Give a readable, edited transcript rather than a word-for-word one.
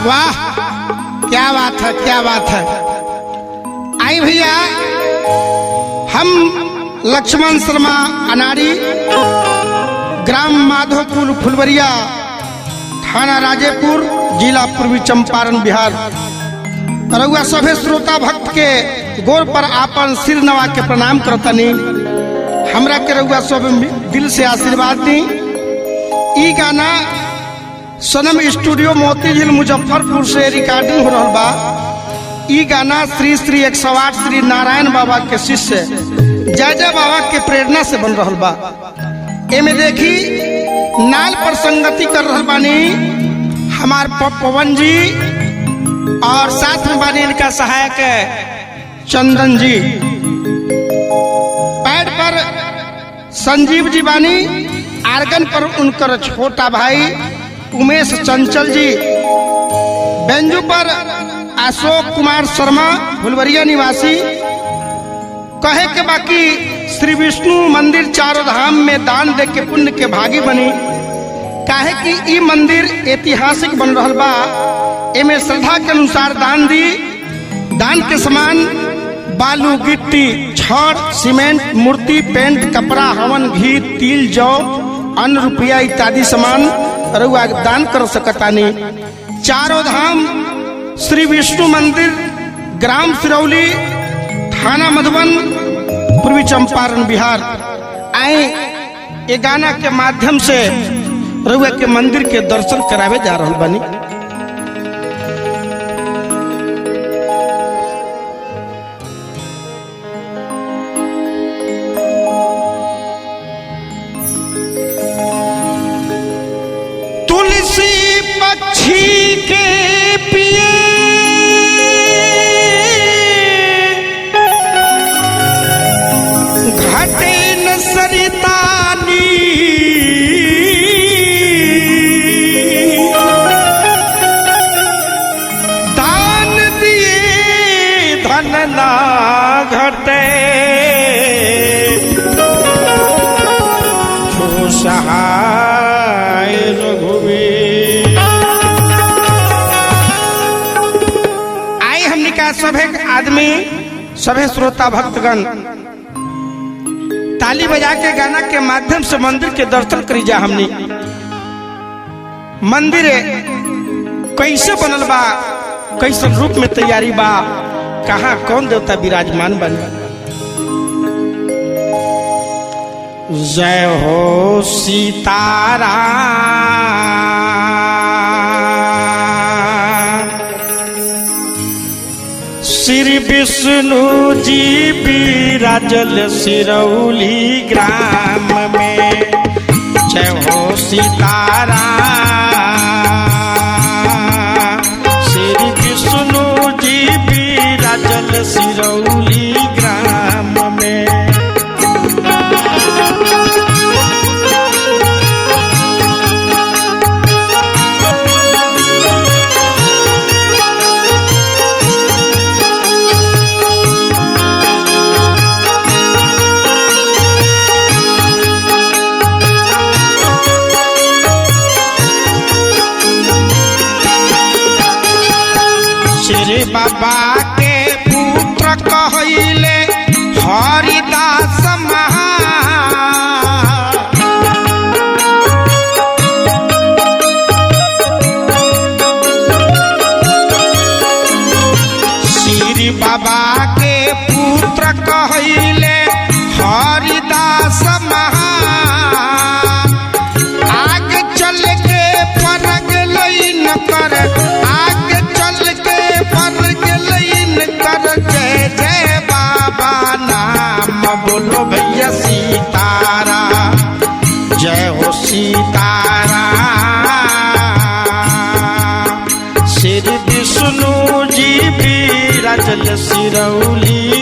वाह, क्या बात है, क्या बात है। आई भैया, हम लक्ष्मण शर्मा अनाड़ी, ग्राम माधोपुर फुलवरिया, थाना राजेपुर, जिला पूर्वी चंपारण, बिहार। रउआ सभे श्रोता भक्त के गोर पर आपन सिर नवा के प्रणाम करतनी। हमरा के रउआ सब दिल से आशीर्वाद दी। ई गाना सनम स्टूडियो मोतीझील मुजफ्फरपुर से रिकॉर्डिंग हो रहा बा। ई गाना श्री श्री 108 श्री नारायण बाबा के शिष्य जय जय बाबा के प्रेरणा से बन रहा बा। एमे देखी नाल पर संगति कर रहा बानी हमार पवन जी और साथ में बानी इनका सहायक चंदन जी। पैड पर संजीव जी बानी, आर्गन पर उनकर छोटा भाई उमेश चंचल जी, बेंजू पर अशोक कुमार शर्मा फुलवरिया निवासी। कहे के बाकी श्री विष्णु मंदिर चारों धाम में दान दे के पुण्य के भागी बनी। काहे कि ई मंदिर ऐतिहासिक बन रहा बा। एमे श्रद्धा के अनुसार दान दी। दान के समान बालू, गिट्टी, छड़, सीमेंट, मूर्ति, पेंट, कपड़ा, हवन, घी, तिल, जौ, अन्न, रुपया इत्यादि सामान रउआ दान कर सकतानी। चारों धाम श्री विष्णु मंदिर, ग्राम सिरौली, थाना मधुबन, पूर्वी चंपारण, बिहार। आए ये गाना के माध्यम से रउआ के मंदिर के दर्शन करावे जा रहा बनी। तुलसी पक्षी के पिए घटे न सरितानी, दान दिए धन ना घटे, जो सहाय रघुवीर। आए हमने का सभे आदमी, सभे श्रोता भक्तगण ताली बजा के गाना के माध्यम से मंदिर के दर्शन करी जा। हमने मंदिर कैसे बनल बा, कैसे रूप में तैयारी बा, कहाँ कौन देवता विराजमान बन। जय हो सीताराम, श्री विष्णु जी विराजल सिरौली ग्राम में। जय हो सीताराम, श्री विष्णु जी विराजल सिरौली ग्राम में। श्री बाबा के पुत्र कहले हरिदास महा, श्री बाबा के पुत्र कहले हरिदास महा, आगे चल के परग लई न कर, आगे चल के परग लई न कर। जय जय बाबा नाम बोलो भैया सीतारा, जय हो सीतारा। श्री विष्णु जी विराजल सिरौली